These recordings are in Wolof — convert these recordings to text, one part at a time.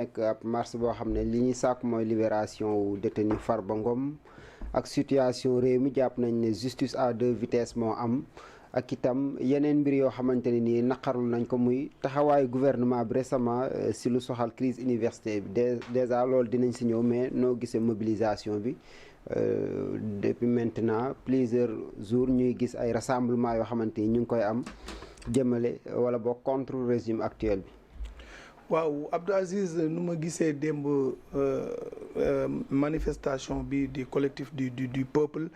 nekk ab marche boo xam ne li ñuy sàkk mooy libération wu détenu Farba Ngom ak situation réew mi jàpp nañ ne justice à deux vitesses moo am ak itam yeneen mbir yoo xamante ne nii naqarlu nañ ko muy taxawaayu gouvernement bi récemment si lu soxal crise université bi déjà loolu dinañ si ñëw mais noo gisee mobilisation bi depuis maintenant plusieurs jours ñuy gis ay rassemblement yoo xamante ni ñu ngi koy am jëmale wala boo contre régime actuel bi. waaw Abdou Aziz nu ma gisee démb manifestation bi du collectif du peuple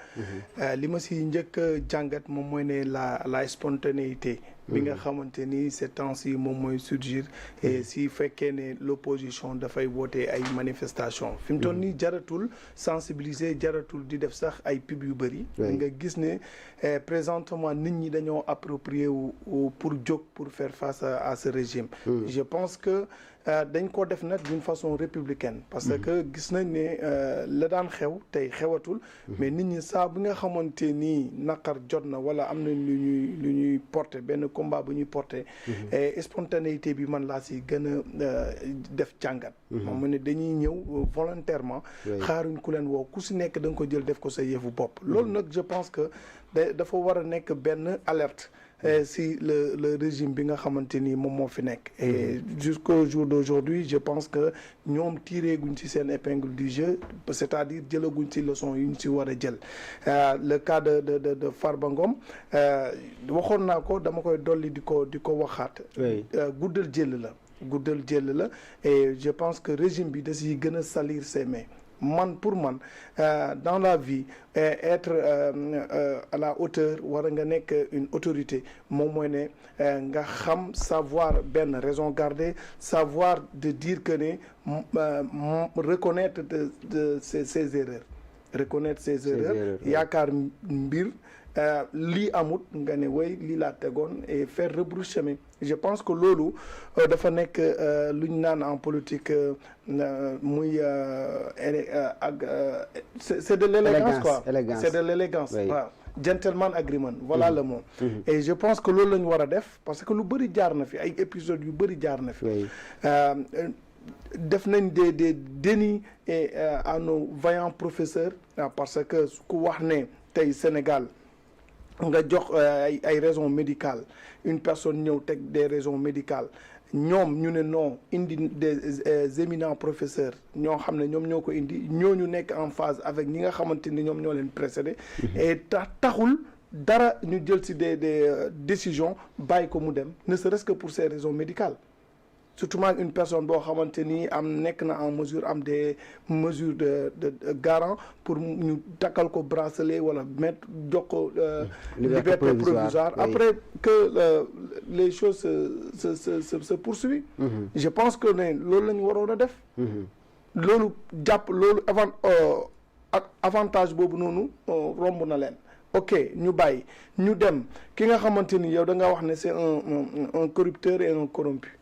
li ma si njëkk a jàngat moom mooy ne la spontanéité bi nga xamante ni ces temps-ci moom mooy surgir et si fekkee ne l'opposition dafay woote ay manifestation fi mu toll nii jaratul sensibiliser jaratul di def sax ay pub yu bëri nga gis ne présentement nit ñi dañoo approprié wu pour jóg pour faire face à ce régime je pense que dañ ko def nag d'une façon républicaine parce que gis nañ ne la daan xew tey xewatul mais nit ñi saa bi nga xamante nii naqar jot na wala am na lu ñuy porter benn combat bu ñuy porter spontanéité bi man laa si gën a def jàngat moom mu ne dañuy ñëw volontairement xaaruñ ku leen woo ku si nekk da nga ko jël def ko sa yëfu bopp loolu nag je pense que dafa war a nekk benn alerte si le régime bi nga xamante ni moom moo fi nekk et jusqu'au jour d'aujourd'hui je pense que ñoom tiré guñ ci seen épingle du jeu c'est-à-dire jëlaguñ ci leçon yu ñu ci war a jël le cas de Farba Ngom waxoon naa ko dama koy dolli di ko waxaat guddal jël la et je pense que régime bi da si gën a salir ses mains pour man dans la vie être à la hauteur war nga nekk une autorité moom mooy ne nga xam savoir benn raison garder savoir de dire que ne reconnaître de ses erreurs reconnaître ses erreurs yaakaar mbir lii amut nga ne way lii laa tegoon et faire rebrousse chemin je pense que loolu dafa nekk lu ñu naan en politique muy ak c'est de l'élégance quoi c'est de l'élégance waaw gentleman agreement voilà le mot et je pense que loolu la ñu war a def parce que lu bëri jaar na fi ay épisodes yu bëri jaar na fi def nañ des dénis et à nos vaillants professeurs parce que ku wax ne tey Sénégal nga jox ay raisons médicales une personne ñëw teg des raisons médicales ñoom ñu ne non indi des éminents professeurs ñoo xam ne ñoom ñoo ko indi ñooñu nekk en phase avec ñi nga xamante ni ñoom ñoo leen précédé et taxul dara ñu jël ci des décisions bàyyi ko mu dem ne serait-ce que pour ces raisons médicales surtout une personne boo xamante ni nekk na en mesure am des mesures de garant pour ñu takkal ko bracelet wala mettre jox ko liberté provisoire après que les choses se poursuivent je pense que ne loolu la ñu waroon a def loolu jàpp loolu avantage boobu noonu romb na leen ok ñu bàyyi ñu dem ki nga xamante ni yow da nga wax ne c'est un corrupteur et un corrompu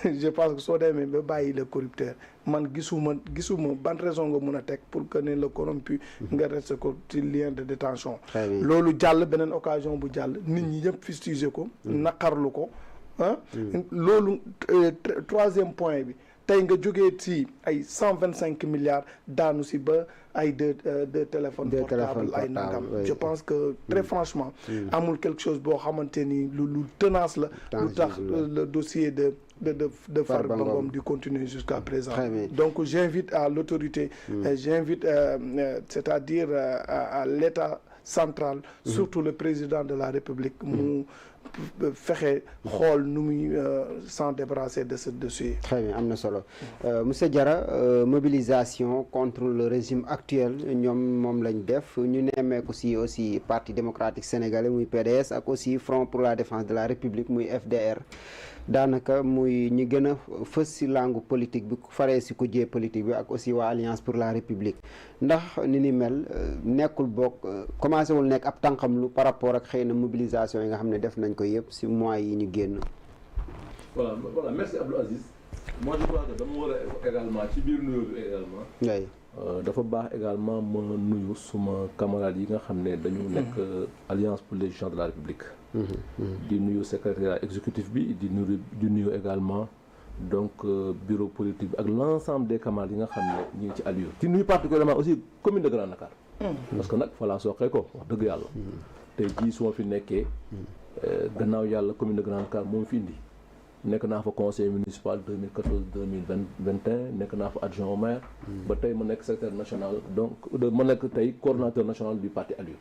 je pense que soo demee ba bàyyi le corrupteur man gisuma ban raison nga mun a teg pour que ne le corrompu nga reste ko ci lien de détention loolu jàll beneen occasion bu jàll nit ñi yëpp fustiger ko naqarlu ko loolu troisième point bi tey nga jógee ci ay 125 milliards daanu si ba ay deux téléphones portables ay nangam je pense que très franchement amul quelque chose boo xamante ni lu tenace la lu tax le dossier de Farba Ngom di continuer jusqu'à présent donc j'invite à l'autorité j'invite c'est-à-dire à l'État central surtout le président de la République mu fexe xool nu muy s'en débarrasser de ce dossier. Très bien am na solo monsieur Diarra mobilisation contre le régime actuel ñoom moom lañ def ñu nemmeeku si aussi parti démocratique sénégalais muy PDS ak aussi Front pour la défense de la République muy FDR daanaka muy ñi gën a fës si langue politique bi faree si kujjee politique bi ak aussi waa Alliance pour la République ndax ni mel nekkul bokk commencé wul nekk ab tànqam lu par rapport ak xëy na mobilisation yi nga xam ne def nañ ko yëpp si mois yi ñu génn. voilà merci Abdou Aziz. moi je crois que dama war a également ci biir nuyoo bi également. dafa baax également ma nuyu suma camarades yi nga xam ne dañu nekk Alliance pour les gens de la République. di nuyu secrétaire exécutif bi di nuyu également donc bureau politique bi ak l'ensemble des camarades yi nga xam ne ñu ngi ci Alieu ci nuyu particulièrement aussi commune de Grand Dakar parce que nag falaa soxee ko wax dëgg yàlla tey jii su ma fi nekkee gannaaw yàlla commune de Grand Dakar moom fi indi nekk naa fa conseil municipal 2014 2021 nekk naa fa adjoint au maire ba tey ma nekk secrétaire national donc ma nekk tey coordonnateur national du parti Alieu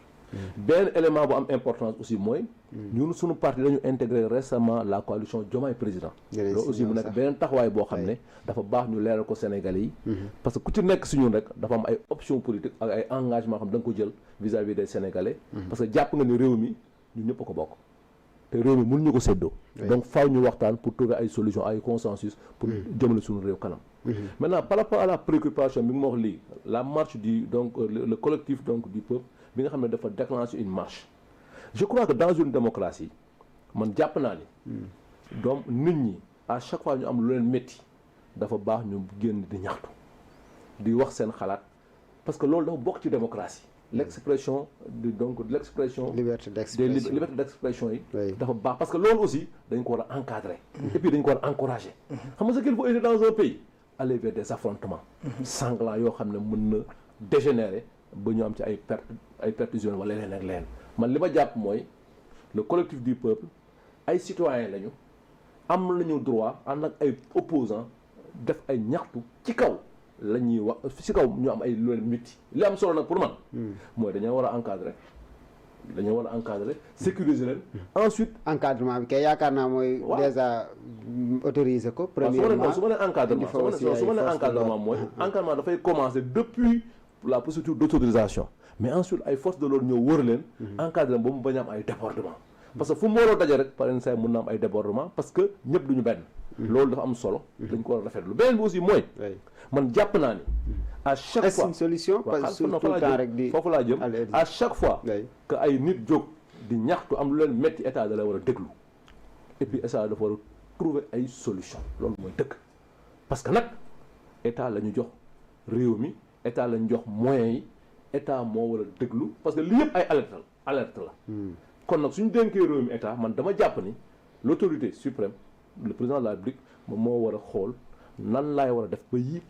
benn élément bu am importance aussi mooy ñun suñu parti dañu intégré récemment la coalition Diomaye président loolu aussi mu nekk beneen taxawaay boo xam ne dafa baax ñu leeral ko Sénégalais yi parce que ku ci nekk si ñun rek dafa am ay option politique ak ay engagement xam da nga ko jël vis-à-vis des Sénégalais parce que jàpp nga ni réew mi ñun ñëpp a ko bokk te réew mi mënuñu ko séddoo donc faaw ñu waxtaan pour trouver ay solution ay consensus pour jëmale suñu réew kanam maintenant par rapport à la préoccupation bi nga ma wax lii la marche du donc le collectif donc du peuple bi nga xam ne dafa déclencher une marche je crois que dans une démocratie man jàpp naa ni donc nit ñi à chaque fois ñu am lu leen métti dafa baax ñu génn di ñaxtu di wax seen xalaat parce que loolu dafa bokk ci démocratie l'expression donc l'expression liberté d'expression liberté d'expression yi dafa baax parce que loolu aussi dañ ko war a encadrer et puis dañ ko war a encourager xam nga ce qu'il faut éviter dans un pays aller vers des affrontements sanglants yoo xam ne mën na dégénérer ba ñu am ci ay pertes humaines wala leneen ak leneen man li ma jàpp mooy le collectif du peuple ay citoyens lañu am lañu droit ànd ak ay opposants def ay ñaxtu ci kaw la ñuy wax ci kaw ñu am ay lu leen métti li am solo nag pour man mooy dañoo war a encadrer sécuriser leen ensuite encadrement bi kay yaakaar naa mooy déjà autoriser ko premièrement su ma nee encadrement mooy encadrement dafay commencer depuis la procédure d'autorisation mais ensuite ay forces de l'ordre ñëw wër leen encadré ba mu bañ a am ay débordement parce que fu mu waroo daje rek par exemple say mën na am ay débordement parce que ñëpp duñu benn loolu dafa am solo dañ ko war a rafetlu beneen bi aussi mooy man jàpp naa ni à chaque fois une solution parce que tout le temps rek di foofu laa jëm à chaque fois que ay nit jóg di ñaxtu am lu leen metti état da la war a déglu et puis état dafa war a trouver ay solution loolu mooy dëkk parce que nag état la ñu jox réew mi état lañ jox moyens yi état moo war a déglu parce que li yëpp ay alerte la kon nag suñu dénkee réew mi état man dama jàpp ni l'autorité suprême le président de la République moom moo war a xool nan laay war a def ba yii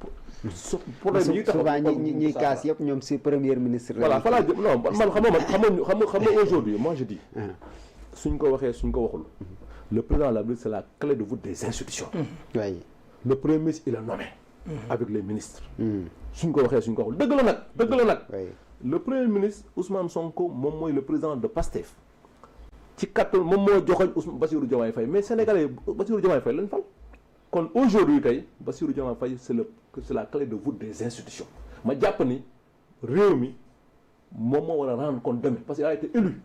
problème yi taxaw souvent ñi kaas yëpp ñoom si premier ministre voilà fa laa jëm non man xam nga aujourd'hui moi je dis suñ ko waxee suñ ko waxul le président de la République c'est la clé de voûte des institutions le premier ministre il est nommé avec les ministres suñ ko waxee suñ ko waxul dëgg la nag le premier ministre Ousmane Sonko moom mooy le président de PASTEF ci kattan moom moo joxoñ Bassirou Diomaye Faye mais sénégalais Bassirou Diomaye Faye lañ fal kon aujourd'hui tey Bassirou Diomaye Faye c'est la clé de voûte des institutions ma jàpp ni réew mi moom moo war a rendre compte demain parce qu'il a été élu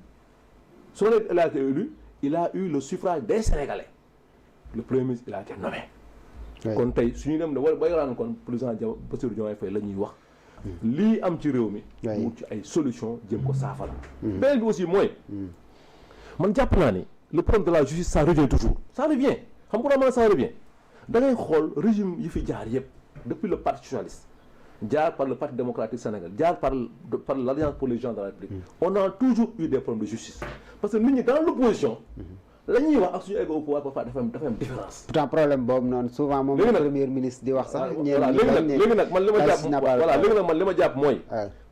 soo nee il a été élu il a eu le suffrage des sénégalais le premier ministre il a été nommé kon tey suñu dem ne war bay rendre compte président Bassirou Diomaye Faye la ñuy wax lii am ci réew mi mu ci ay solution jëm ko saafara beneen bi aussi mooy man jàpp naa ni le problème de la justice ça revient toujours ça revient xam nga man ça revient da ngay xool régime yi fi jaar yëpp depuis le parti socialiste jaar par le parti démocratique sénégalais jaar par l'alliance pour les gens de la République on a toujours eu des problèmes de justice parce que nit ñi dans l'opposition la ñuy wax ak suñu egg au pouvoir parfois dafa am différence. pourtant problème boobu noonu souvent moom le premier ministre di wax sax. léegi nag man li ma jàpp mooy.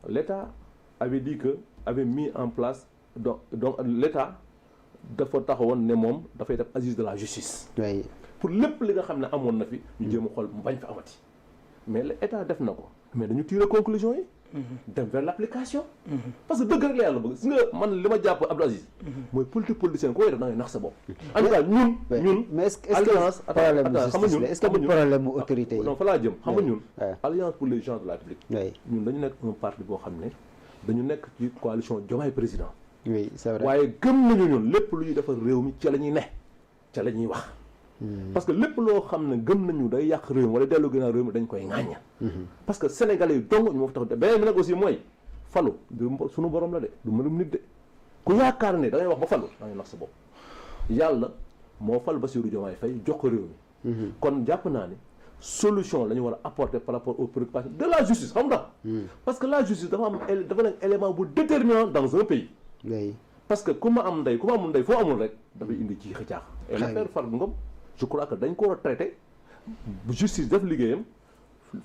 l'État avait dit que avait mis en place donc l'État dafa taxawoon ne moom dafay def assise de la justice. pour lépp li nga xam ne amoon na fi. ñu jéem a xool mu bañ fa amati. mais l'État def na ko mais dañu tirer conclusion yi. dem vers l'application. parce que dëgg rek la yàlla bëgg gis nga man li ma jàpp Abdou Aziz. mooy politique politicienne ko def da ngay nax sa bopp. en tout cas ñun. mais est-ce que problème mu autorité yi. non fa laa jëm xam nga ñun. alliance pour les gens de la République. ñun dañu nekk un parti boo xam ne dañu nekk ci coalition Diomaye président. oui c'est vrai waaye gëm nañu ñun lépp luy defar réew mi ca la ñuy ne ca la ñuy wax. parce que lépp loo xam ne gëm nañu day yàq réew mi wala dellu ginnaaw réew mi dañ koy ŋàñña parce que sénégalais yi dong ñu moo fi tax beneen bi nag aussi mooy falu suñu borom la de du mënum nit de ku yaakaar ne da ngay wax ba falu da ngay nax sa bopp yàlla moo fal Bassirou Diomaye Faye jox ko réew mi kon jàpp naa ne solution la ñu war a apporter par rapport aux préoccupations de la justice xam nga parce que la justice dafa nekk élément bu déterminant dans un pays parce que ku ma amul ndey foo amul rek dafay indi ci xëcaax et l'affaire Farba Ngom je crois que dañ ko war a traiter justice def liggéeyam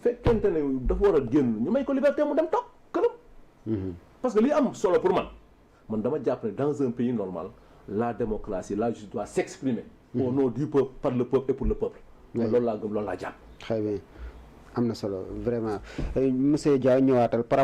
fekkente ne dafa war a génn ñu may ko liberté mu dem toog këram. parce que li am solo pour man dama jàpp ne dans un pays normal la démocratie la justice doit s'exprimer au nom du peuple par le peuple et pour le peuple. loolu laa gëm loolu laa jàpp. très bien am na solo vraiment monsieur Dia ñëwaatal par